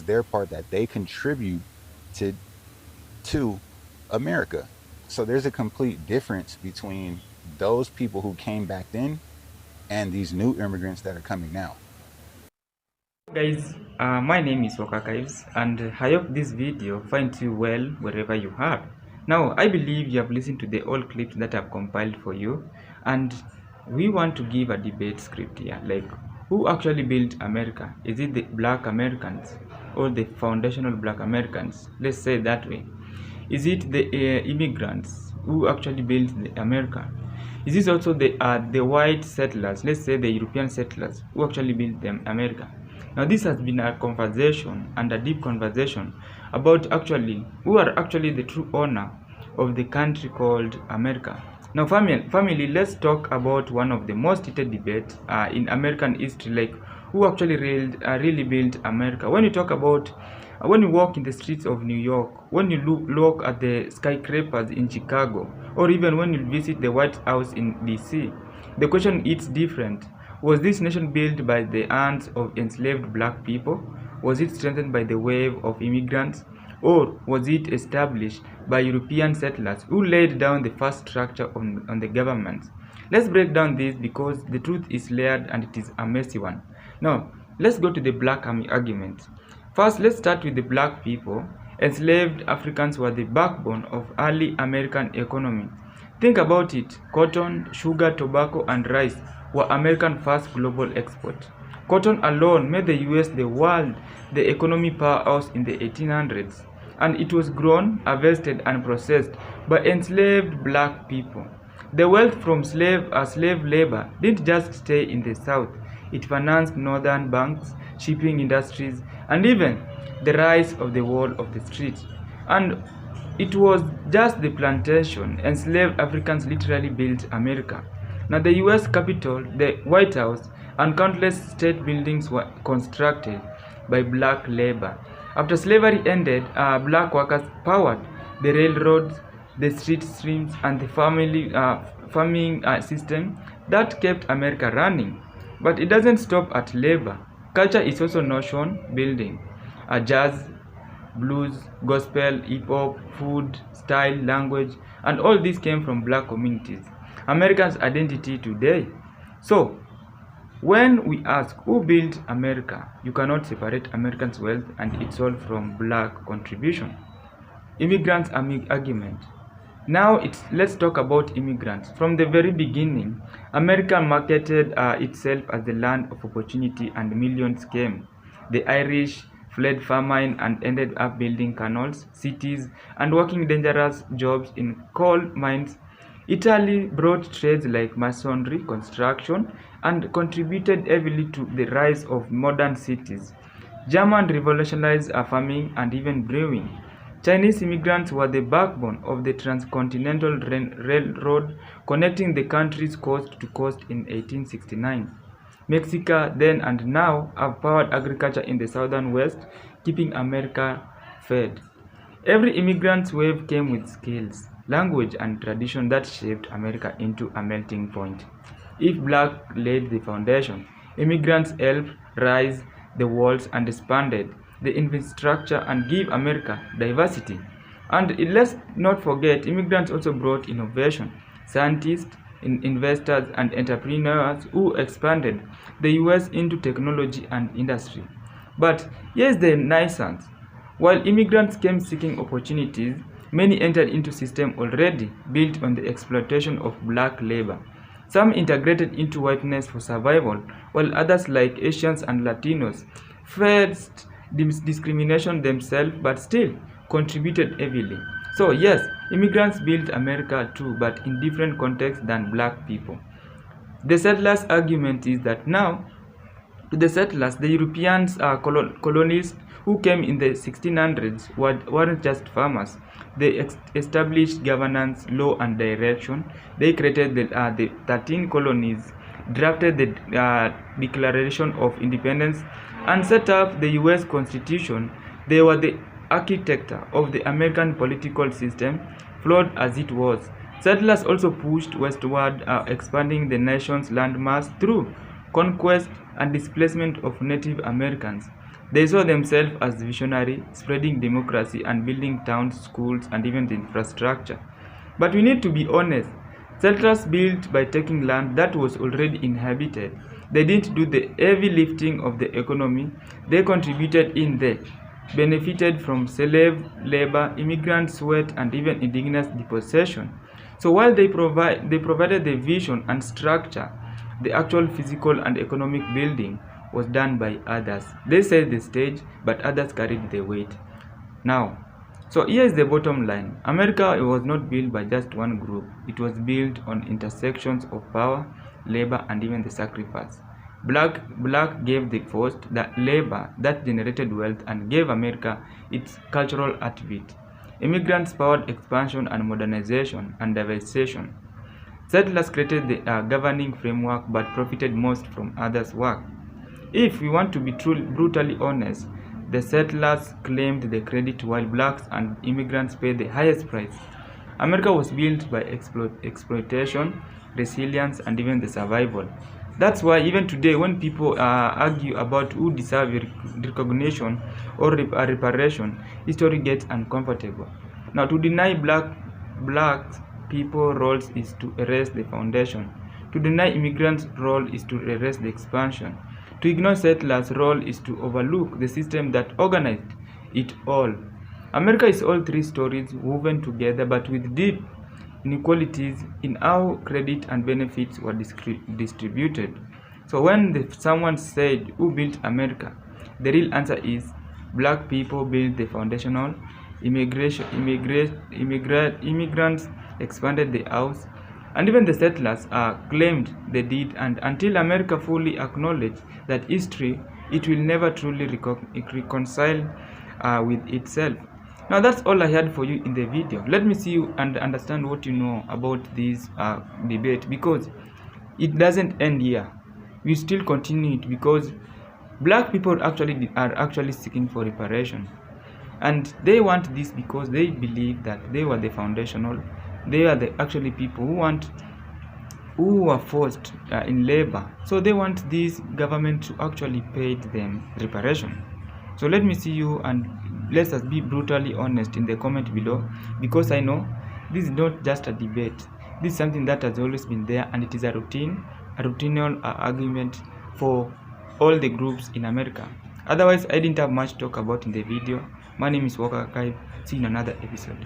their part that they contribute to to America. So there's a complete difference between those people who came back then and these new immigrants that are coming now. Guys, my name is Wakakives, and I hope this video finds you well wherever you are. Now, I believe you have listened to the old clips that I've compiled for you, and we want to give a debate script here. Like, who actually built America? Is it the black Americans or the foundational black Americans? Let's say it that way. Is it the immigrants who actually built America? Is this also the white settlers, let's say the European settlers, who actually built them America? Now this has been a conversation and a deep conversation about actually who are actually the true owner of the country called America. Now family, let's talk about one of the most heated debates in American history, like who actually really built America. When you talk about when you walk in the streets of New York, when you look at the skyscrapers in Chicago, or even when you visit the White House in DC, the question is different. Was this nation built by the hands of enslaved black people? Was it strengthened by the wave of immigrants? Or was it established by European settlers who laid down the first structure on the government? Let's break down this because the truth is layered and it is a messy one. Now, let's go to the black army argument. First, let's start with the black people. Enslaved Africans were the backbone of early American economy. Think about it. Cotton, sugar, tobacco, and rice were American first global export. Cotton alone made the US the economy powerhouse in the 1800s, and it was grown, harvested, and processed by enslaved black people. The wealth from slave labor didn't just stay in the South. It financed northern banks, shipping industries, and even the rise of the wall of the street. And it was just the plantation. Enslaved Africans literally built America. Now the US Capitol, the White House, and countless state buildings were constructed by black labor. After slavery ended, black workers powered the railroads, the street streams, and the farming system that kept America running. But it doesn't stop at labor. Culture is also nation building. Jazz, blues, gospel, hip-hop, food, style, language, and all this came from black communities. America's identity today. So, when we ask who built America, you cannot separate Americans' wealth and its all from black contribution. Immigrants argument. Now let's talk about immigrants. From the very beginning, America marketed itself as the land of opportunity, and millions came. The Irish fled famine and ended up building canals, cities, and working dangerous jobs in coal mines. Italy brought trades like masonry, construction, and contributed heavily to the rise of modern cities. Germany revolutionized farming and even brewing. Chinese immigrants were the backbone of the transcontinental railroad connecting the countries coast to coast in 1869. Mexico then and now have powered agriculture in the southern west, keeping America fed. Every immigrant's wave came with skills, language, and tradition that shaped America into a melting point. If black laid the foundation, immigrants helped raise the walls and expanded the infrastructure and give America diversity. And let's not forget, immigrants also brought innovation, scientists, investors, and entrepreneurs who expanded the US into technology and industry. But here's the nuisance. While immigrants came seeking opportunities, many entered into systems already built on the exploitation of black labor. Some integrated into whiteness for survival, while others like Asians and Latinos faced discrimination themselves but still contributed heavily. So yes, immigrants built America too, but in different contexts than black people. The settlers' argument is that now, to the settlers, the Europeans colonists who came in the 1600s weren't just farmers. They established governance, law, and direction. They created the 13 colonies, drafted the Declaration of Independence, and set up the US Constitution. They were the architect of the American political system, flawed as it was. Settlers also pushed westward, expanding the nation's landmass through conquest and displacement of Native Americans. They saw themselves as visionary, spreading democracy and building towns, schools, and even the infrastructure. But we need to be honest. Settlers built by taking land that was already inhabited. They didn't do the heavy lifting of the economy. They contributed in the benefited from slave labor, immigrant sweat, and even indigenous deportation. So while they provided the vision and structure, the actual physical and economic building was done by others. They set the stage, but others carried the weight. Now, so here is the bottom line. America was not built by just one group. It was built on intersections of power, labor, and even the sacrifice. Black gave the first, the labor that generated wealth and gave America its cultural heartbeat. Immigrants powered expansion and modernization and diversification. Settlers created the governing framework but profited most from others' work. If we want to be brutally honest, the settlers claimed the credit while blacks and immigrants paid the highest price. America was built by exploitation, resilience, and even the survival. That's why even today when people argue about who deserves recognition or reparation, history gets uncomfortable. Now, to deny black people roles is to erase the foundation. To deny immigrants' role is to erase the expansion. To ignore settlers' role is to overlook the system that organized it all. America is all three stories woven together but with deep inequalities in how credit and benefits were distributed. So when someone said, "Who built America?" the real answer is black people built the foundational, immigrants expanded the house, and even the settlers claimed they did. And until America fully acknowledges that history, it will never truly reconcile with itself. Now that's all I had for you in the video. Let me see you and understand what you know about this debate, because it doesn't end here. We still continue it because black people are actually seeking for reparation, and they want this because they believe that they were the foundational. They are the actually people who were forced in labor. So they want this government to actually pay them reparation. So let me see you and let us be brutally honest in the comment below, because I know this is not just a debate. This is something that has always been there, and it is a routine argument for all the groups in America. Otherwise, I didn't have much to talk about in the video. My name is Walker Archive. See you in another episode.